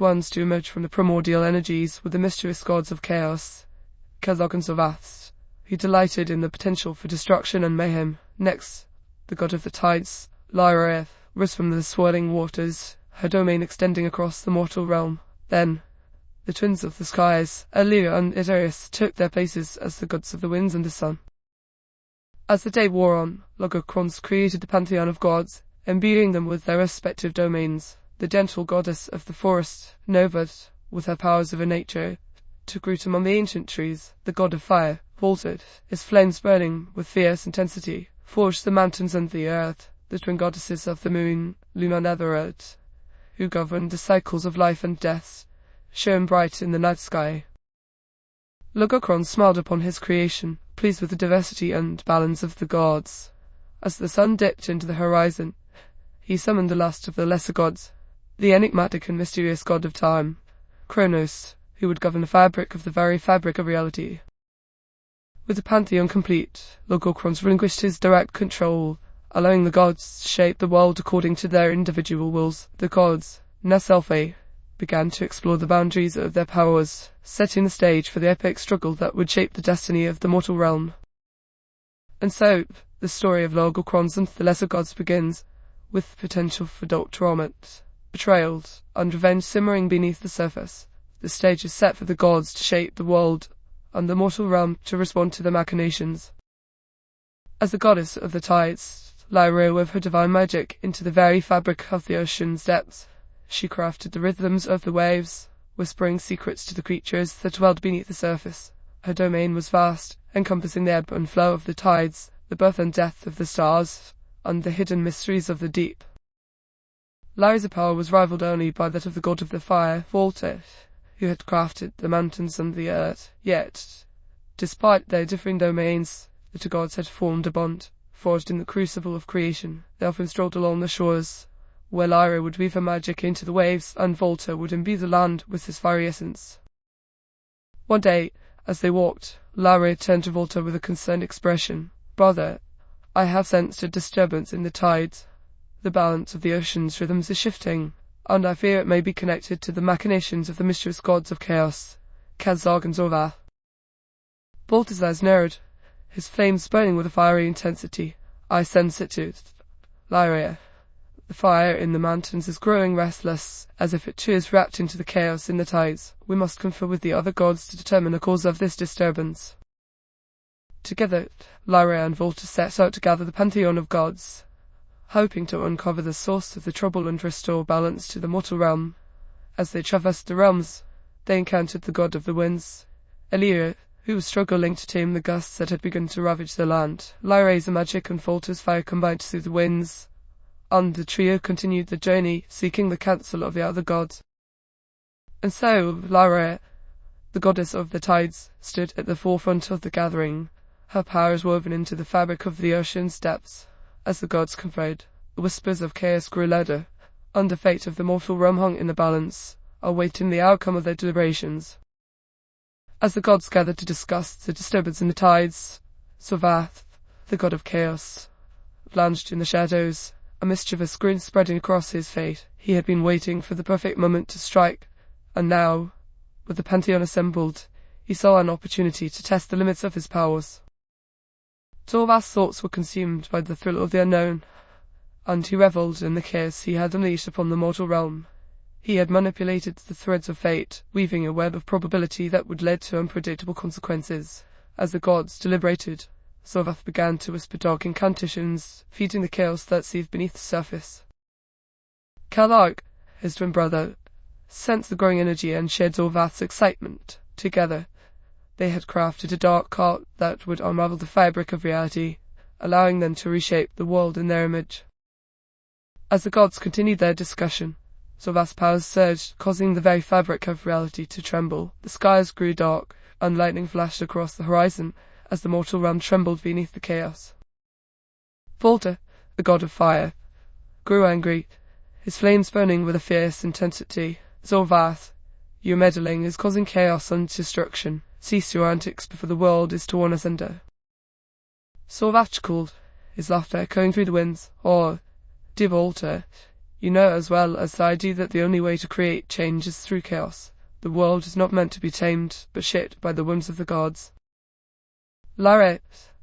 first ones to emerge from the primordial energies were the mischievous gods of chaos, Kazog and Zovath, who delighted in the potential for destruction and mayhem. Next, the god of the tides, Lyra, rose from the swirling waters, her domain extending across the mortal realm. Then, the twins of the skies, Alia and Idarius, took their places as the gods of the winds and the sun. As the day wore on, Logocrons created the pantheon of gods, imbuing them with their respective domains. The gentle goddess of the forest, Nova, with her powers of a nature, took root among the ancient trees. The god of fire, Volta, his flames burning with fierce intensity, forged the mountains and the earth. The twin goddesses of the moon, Luna and Netherite, who governed the cycles of life and death, shone bright in the night sky. Logocron smiled upon his creation, pleased with the diversity and balance of the gods. As the sun dipped into the horizon, he summoned the last of the lesser gods, the enigmatic and mysterious god of time, Kronos, who would govern the fabric of the very fabric of reality. With the pantheon complete, Logocron relinquished his direct control, allowing the gods to shape the world according to their individual wills. The gods, Naselphe, began to explore the boundaries of their powers, setting the stage for the epic struggle that would shape the destiny of the mortal realm. And so, the story of Logocron and the lesser gods begins, with potential for torment, betrayal, and revenge simmering beneath the surface. The stage is set for the gods to shape the world, and the mortal realm to respond to their machinations. As the goddess of the tides, Lyra wove her divine magic into the very fabric of the ocean's depths. She crafted the rhythms of the waves, whispering secrets to the creatures that dwelled beneath the surface. Her domain was vast, encompassing the ebb and flow of the tides, the birth and death of the stars, and the hidden mysteries of the deep. Lyra's power was rivaled only by that of the god of the fire, Volta, who had crafted the mountains and the earth. Yet, despite their differing domains, the two gods had formed a bond, forged in the crucible of creation. They often strolled along the shores, where Lyra would weave her magic into the waves, and Volta would imbue the land with his fiery essence. One day, as they walked, Lyra turned to Volta with a concerned expression. "Brother, I have sensed a disturbance in the tides. The balance of the ocean's rhythms is shifting, and I fear it may be connected to the machinations of the mischievous gods of chaos, Kazog and Zovath." Volta's eyes narrowed, his flames burning with a fiery intensity. "I sense it too, Lyra. The fire in the mountains is growing restless, as if it too is wrapped into the chaos in the tides. We must confer with the other gods to determine the cause of this disturbance." Together, Lyra and Volta set out to gather the pantheon of gods, hoping to uncover the source of the trouble and restore balance to the mortal realm. As they traversed the realms, they encountered the god of the winds, Alia, who was struggling to tame the gusts that had begun to ravage the land. Lyra's magic and Volta's fire combined to soothe the winds, and the trio continued the journey, seeking the counsel of the other gods. And so, Lyra, the goddess of the tides, stood at the forefront of the gathering, her powers woven into the fabric of the ocean's depths. As the gods conferred, the whispers of chaos grew louder, and the fate of the mortal realm hung in the balance, awaiting the outcome of their deliberations. As the gods gathered to discuss the disturbance in the tides, Zovath, the god of chaos, lounged in the shadows, a mischievous grin spreading across his face. He had been waiting for the perfect moment to strike, and now, with the pantheon assembled, he saw an opportunity to test the limits of his powers. Zovath's thoughts were consumed by the thrill of the unknown, and he revelled in the chaos he had unleashed upon the mortal realm. He had manipulated the threads of fate, weaving a web of probability that would lead to unpredictable consequences. As the gods deliberated, Zovath began to whisper dark incantations, feeding the chaos that seethed beneath the surface. Kalark, his twin brother, sensed the growing energy and shared Zovath's excitement. Together, they had crafted a dark art that would unravel the fabric of reality, allowing them to reshape the world in their image. As the gods continued their discussion, Zovath's powers surged, causing the very fabric of reality to tremble. The skies grew dark, and lightning flashed across the horizon as the mortal realm trembled beneath the chaos. Volta, the god of fire, grew angry, his flames burning with a fierce intensity. "Zovath, your meddling is causing chaos and destruction. Cease your antics before the world is torn asunder." Zovath called, his laughter echoing through the winds. "Or, dear Volta, You know as well as I do that the only way to create change is through chaos. The world is not meant to be tamed, but shaped by the whims of the gods. Lyra,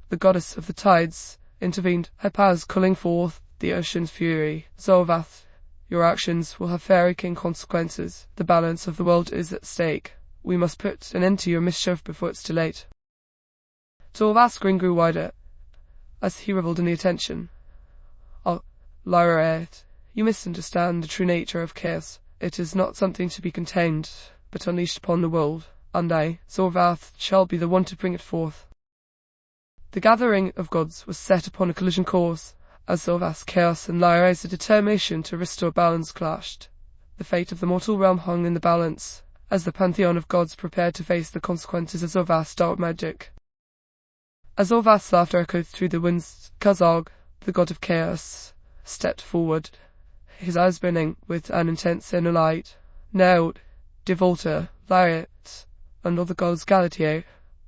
the goddess of the tides, intervened, her powers calling forth the ocean's fury. Zorvath, your actions will have far-reaching consequences. The balance of the world is at stake. We must put an end to your mischief before it's too late. Zorvath's grin grew wider as he revelled in the attention. Oh, Lyra, you misunderstand the true nature of chaos. It is not something to be contained, but unleashed upon the world, and I, Zorvath, shall be the one to bring it forth. The gathering of gods was set upon a collision course, as Zorvath's chaos and Lyra's determination to restore balance clashed. The fate of the mortal realm hung in the balance, as the pantheon of gods prepared to face the consequences of Zorvath's dark magic. As Zorvath's laughter echoed through the winds, Kazog, the god of chaos, stepped forward, his eyes burning with an intense inner light. Now, Devolta, Lyrat, and all the gods Galatio,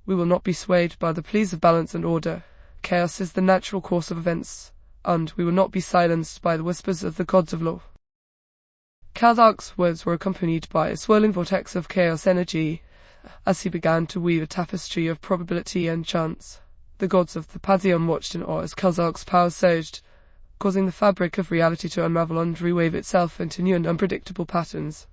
we will not be swayed by the pleas of balance and order. Chaos is the natural course of events, and we will not be silenced by the whispers of the gods of law. Kazak's words were accompanied by a swirling vortex of chaos energy, as he began to weave a tapestry of probability and chance. The gods of the pantheon watched in awe as Kazak's powers surged, causing the fabric of reality to unravel and reweave itself into new and unpredictable patterns.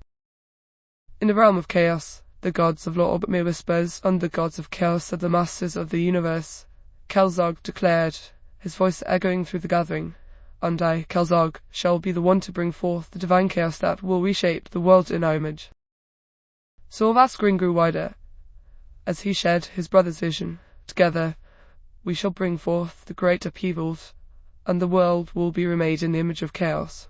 In the realm of chaos, the gods of law obeyed mere whispers, and the gods of chaos are the masters of the universe. Kelzog declared, his voice echoing through the gathering, and I, Kelzog, shall be the one to bring forth the divine chaos that will reshape the world in our image. Zorvath's grin grew wider as he shared his brother's vision. Together, we shall bring forth the great upheavals, and the world will be remade in the image of chaos.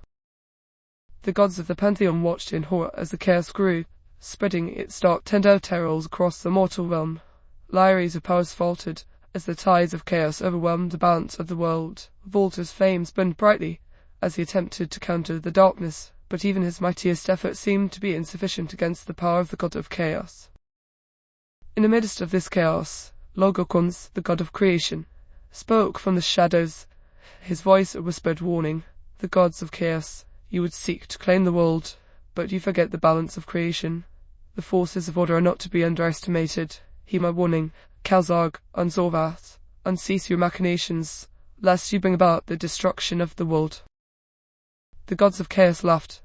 The gods of the pantheon watched in horror as the chaos grew, spreading its dark tendrils across the mortal realm. Lyra's powers faltered as the tides of chaos overwhelmed the balance of the world. Volta's flames burned brightly as he attempted to counter the darkness, but even his mightiest efforts seemed to be insufficient against the power of the god of chaos. In the midst of this chaos, Logokons, the god of creation, spoke from the shadows. His voice a whispered warning. The gods of chaos, you would seek to claim the world, but you forget the balance of creation. The forces of order are not to be underestimated. Heed my warning, Kalzog and Zorvath, and cease your machinations, lest you bring about the destruction of the world. The gods of chaos laughed.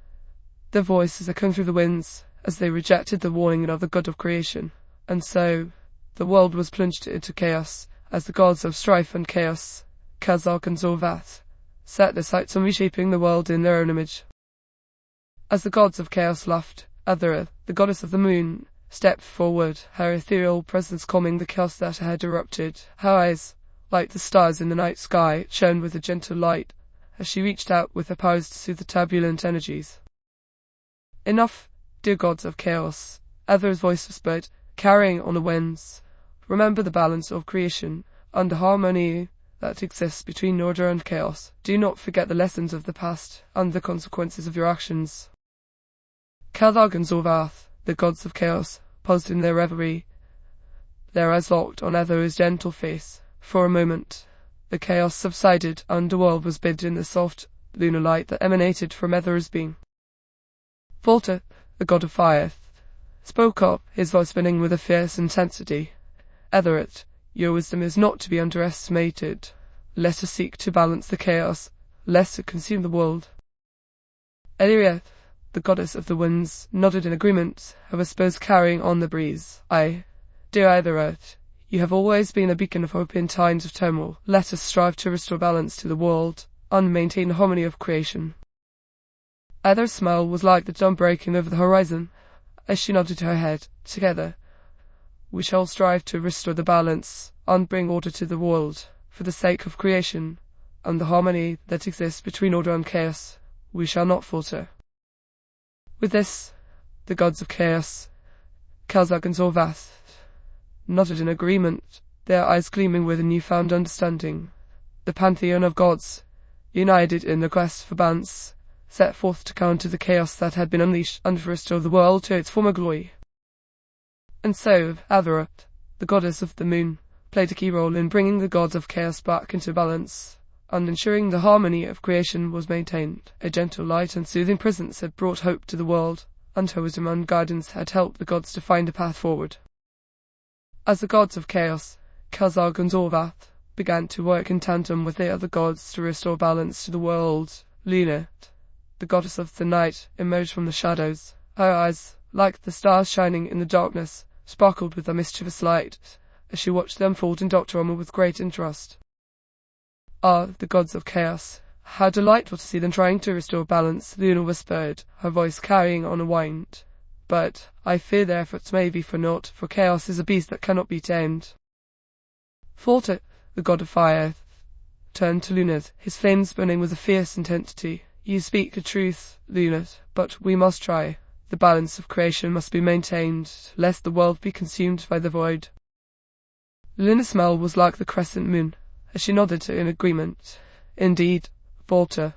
Their voices echoed through the winds as they rejected the warning of the god of creation. And so, the world was plunged into chaos, as the gods of strife and chaos, Kazak and Zorvath, set their sights on reshaping the world in their own image. As the gods of chaos laughed, Athera, the goddess of the moon, stepped forward, her ethereal presence calming the chaos that had erupted. Her eyes, like the stars in the night sky, shone with a gentle light, as she reached out with her powers to soothe the turbulent energies. Enough, dear gods of chaos, Athera's voice whispered, carrying on the winds. Remember the balance of creation, and the harmony that exists between order and chaos. Do not forget the lessons of the past, and the consequences of your actions. Kazag and Zorvath, the gods of chaos, paused in their reverie, their eyes locked on Athera's gentle face. For a moment, the chaos subsided, and the world was bathed in the soft, lunar light that emanated from Athera's being. Volta, the god of fire, spoke up, his voice spinning with a fierce intensity. Atheret, your wisdom is not to be underestimated. Let us seek to balance the chaos, lest it consume the world. Eliriath, the goddess of the winds, nodded in agreement, her whispers carrying on the breeze. Dear Atheret, you have always been a beacon of hope in times of turmoil. Let us strive to restore balance to the world, and maintain the harmony of creation. Athera's smile was like the dawn breaking over the horizon, as she nodded her head. Together, we shall strive to restore the balance, and bring order to the world. For the sake of creation, and the harmony that exists between order and chaos, we shall not falter. With this, the gods of chaos, Kazak and Zorvath, nodded in agreement, their eyes gleaming with a newfound understanding. The pantheon of gods, united in the quest for balance, set forth to counter the chaos that had been unleashed and to restore the world to its former glory. And so, Atheret, the goddess of the moon, played a key role in bringing the gods of chaos back into balance, and ensuring the harmony of creation was maintained. A gentle light and soothing presence had brought hope to the world, and her wisdom and guidance had helped the gods to find a path forward. As the gods of chaos, Kazag and Zorvath, began to work in tandem with the other gods to restore balance to the world, Luna, the goddess of the night, emerged from the shadows. Her eyes, like the stars shining in the darkness, sparkled with a mischievous light, as she watched them unfold in Dr. Omer with great interest. "Ah, the gods of chaos, how delightful to see them trying to restore balance," Luna whispered, her voice carrying on a whine. "But I fear their efforts may be for naught, for chaos is a beast that cannot be tamed." Volta, the god of fire, turned to Luna, his flames burning with a fierce intensity. "You speak the truth, Luna, but we must try. The balance of creation must be maintained, lest the world be consumed by the void." Luna's smile was like the crescent moon, as she nodded in agreement. "Indeed, Volta,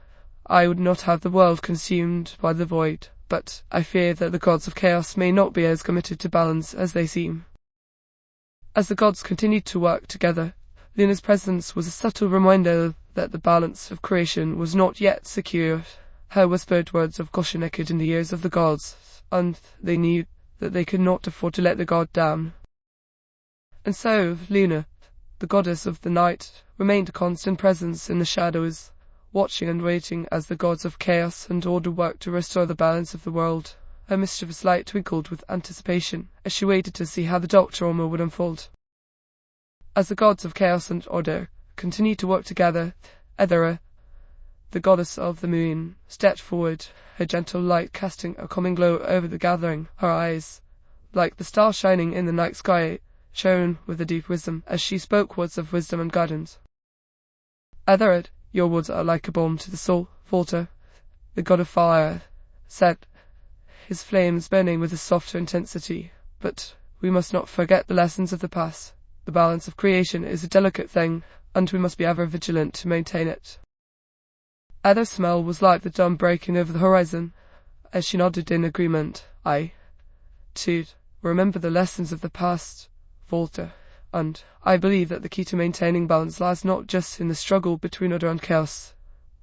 I would not have the world consumed by the void, but I fear that the gods of chaos may not be as committed to balance as they seem." As the gods continued to work together, Luna's presence was a subtle reminder that the balance of creation was not yet secure. Her whispered words of caution echoed in the ears of the gods, and they knew that they could not afford to let the god down. And so Luna, the goddess of the night, remained a constant presence in the shadows, watching and waiting as the gods of chaos and order worked to restore the balance of the world. Her mischievous light twinkled with anticipation as she waited to see how the Dr. Omer would unfold. As the gods of chaos and order continued to work together, Ethera, the goddess of the moon, stepped forward, her gentle light casting a calming glow over the gathering. Her eyes, like the stars shining in the night sky, shone with a deep wisdom as she spoke words of wisdom and guidance. "Ethera, your words are like a balm to the soul," Volta, the god of fire, said, his flames burning with a softer intensity. "But we must not forget the lessons of the past. The balance of creation is a delicate thing, and we must be ever vigilant to maintain it." Ethera's smile was like the dawn breaking over the horizon, as she nodded in agreement. "I, too, remember the lessons of the past, Volta, and I believe that the key to maintaining balance lies not just in the struggle between order and chaos,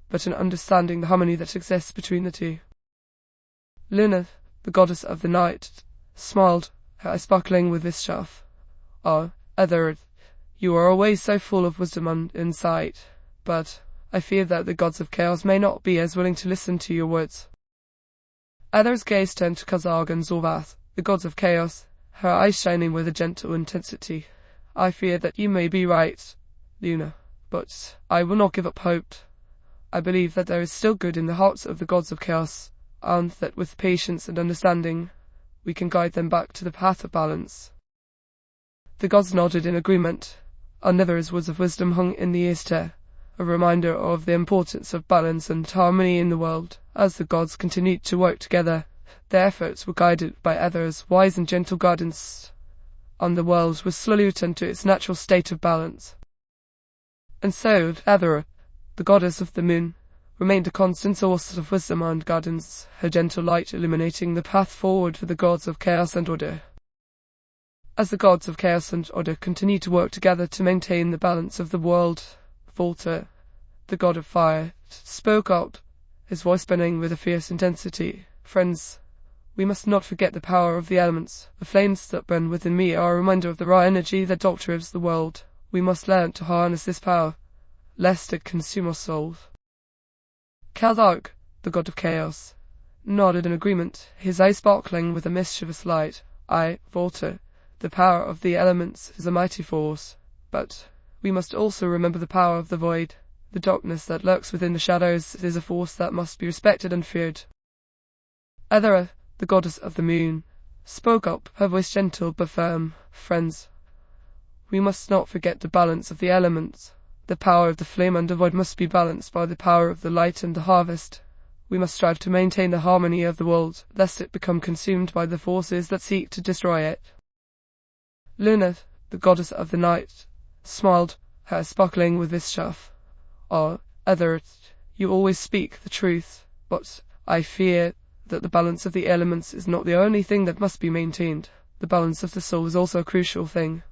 but in understanding the harmony that exists between the two." Luna, the goddess of the night, smiled, her eyes sparkling with mischief. "Ah, Ethera, you are always so full of wisdom and insight, but I fear that the gods of chaos may not be as willing to listen to your words." Ethera's gaze turned to Kazag and Zorvath, the gods of chaos, her eyes shining with a gentle intensity. "I fear that you may be right, Luna, but I will not give up hope. I believe that there is still good in the hearts of the gods of chaos, and that with patience and understanding, we can guide them back to the path of balance." The gods nodded in agreement, and Ethera's words of wisdom hung in the ear, a reminder of the importance of balance and harmony in the world. As the gods continued to work together, their efforts were guided by Ethera's wise and gentle guidance, and the world was slowly returned to its natural state of balance. And so Ethera, the goddess of the moon, remained a constant source of wisdom and guidance, her gentle light illuminating the path forward for the gods of chaos and order. As the gods of chaos and order continued to work together to maintain the balance of the world, Volta, the god of fire, spoke up, his voice burning with a fierce intensity. "Friends, we must not forget the power of the elements. The flames that burn within me are a reminder of the raw energy that doctors the world. We must learn to harness this power, lest it consume our souls." Kazag, the god of chaos, nodded in agreement, his eyes sparkling with a mischievous light. "I, Volta, the power of the elements is a mighty force, but we must also remember the power of the void. The darkness that lurks within the shadows is a force that must be respected and feared." Ethera, the goddess of the moon, spoke up, her voice gentle but firm. "Friends, we must not forget the balance of the elements. The power of the flame and the void must be balanced by the power of the light and the harvest. We must strive to maintain the harmony of the world, lest it become consumed by the forces that seek to destroy it." Luna, the goddess of the night, smiled, her eyes sparkling with mischief. "Ah, Ethera, you always speak the truth, but I fear that the balance of the elements is not the only thing that must be maintained. The balance of the soul is also a crucial thing."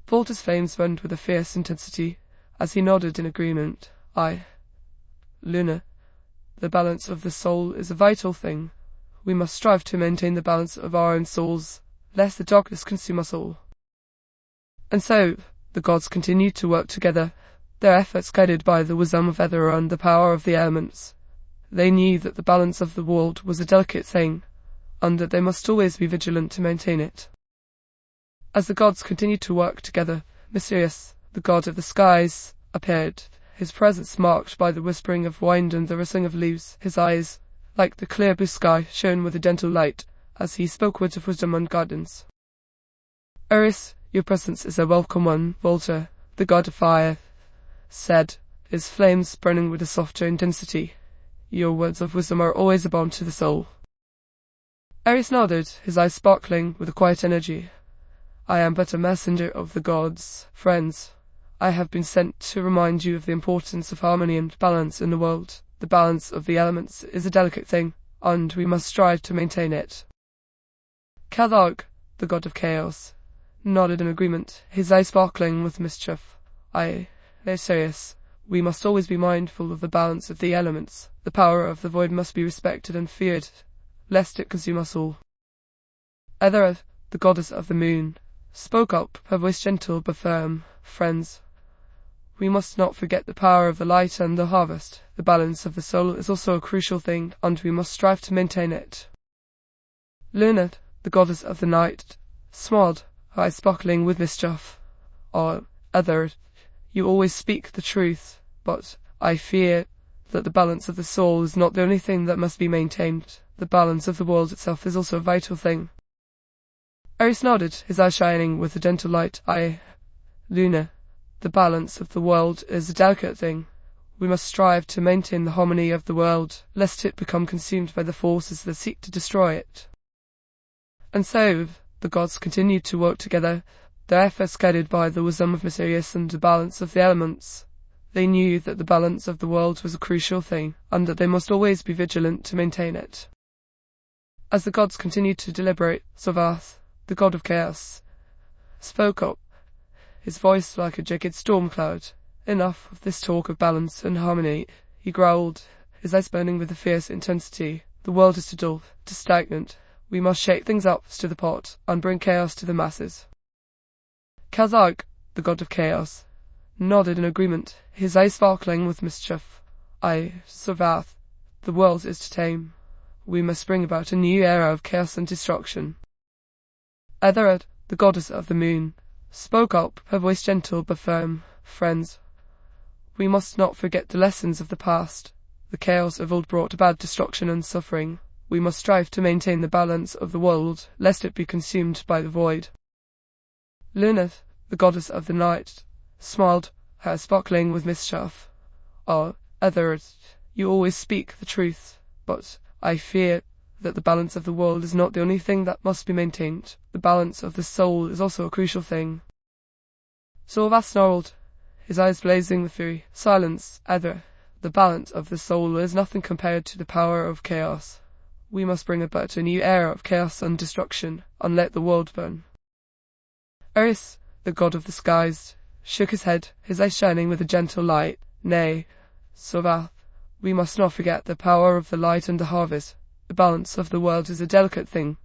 Volta's flames burned with a fierce intensity, As he nodded in agreement, Luna, the balance of the soul is a vital thing. We must strive to maintain the balance of our own souls, lest the darkness consume us all. And so, the gods continued to work together, their efforts guided by the wisdom of Ether and the power of the elements. They knew that the balance of the world was a delicate thing, and that they must always be vigilant to maintain it. As the gods continued to work together, Sirius, the god of the skies, appeared, his presence marked by the whispering of wind and the rustling of leaves. His eyes, like the clear blue sky, shone with a gentle light, as he spoke words of wisdom and guidance. Eris, your presence is a welcome one, Volta, the god of fire, said, his flames burning with a softer intensity. Your words of wisdom are always a balm to the soul. Eris nodded, his eyes sparkling with a quiet energy. I am but a messenger of the gods, friends. I have been sent to remind you of the importance of harmony and balance in the world. The balance of the elements is a delicate thing, and we must strive to maintain it. Kaldarg, the god of chaos, nodded in agreement, his eyes sparkling with mischief. They're serious. We must always be mindful of the balance of the elements. The power of the void must be respected and feared, lest it consume us all. Ether, the goddess of the moon, spoke up, her voice gentle but firm. Friends, we must not forget the power of the light and the harvest. The balance of the soul is also a crucial thing, and we must strive to maintain it. Luna, the goddess of the night, smiled, her eyes sparkling with mischief. Ether, you always speak the truth, but I fear that the balance of the soul is not the only thing that must be maintained. The balance of the world itself is also a vital thing. Eris nodded, his eyes shining with a gentle light. Luna, the balance of the world is a delicate thing. We must strive to maintain the harmony of the world, lest it become consumed by the forces that seek to destroy it. And so, the gods continued to work together, their efforts guided by the wisdom of Sirius and the balance of the elements. They knew that the balance of the world was a crucial thing, and that they must always be vigilant to maintain it. As the gods continued to deliberate, Sovath, the god of chaos, spoke up, his voice like a jagged storm cloud. Enough of this talk of balance and harmony, he growled, his eyes burning with a fierce intensity. The world is too dull, too stagnant. We must shake things up, stir the pot, and bring chaos to the masses. Kaldarg, the god of chaos, nodded in agreement, his eyes sparkling with mischief. Sovath, the world is too tame. We must bring about a new era of chaos and destruction. Ether, the goddess of the moon, spoke up, her voice gentle but firm. Friends, we must not forget the lessons of the past. The chaos of old brought about destruction and suffering. We must strive to maintain the balance of the world, lest it be consumed by the void. Luna, the goddess of the night, smiled, her eyes sparkling with mischief. Ether, you always speak the truth, but I fear that the balance of the world is not the only thing that must be maintained. The balance of the soul is also a crucial thing. Sovath snarled, his eyes blazing with fury. Silence, Ether. The balance of the soul is nothing compared to the power of chaos. We must bring about a new era of chaos and destruction, and let the world burn. Eris, the god of the skies, shook his head, his eyes shining with a gentle light. Nay, Sovath, we must not forget the power of the light and the harvest. The balance of the world is a delicate thing,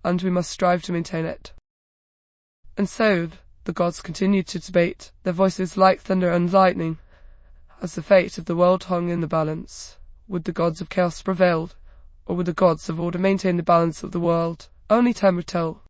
and we must strive to maintain it. And so, the gods continued to debate, their voices like thunder and lightning. As the fate of the world hung in the balance, would the gods of chaos prevail, or would the gods of order maintain the balance of the world? Only time would tell.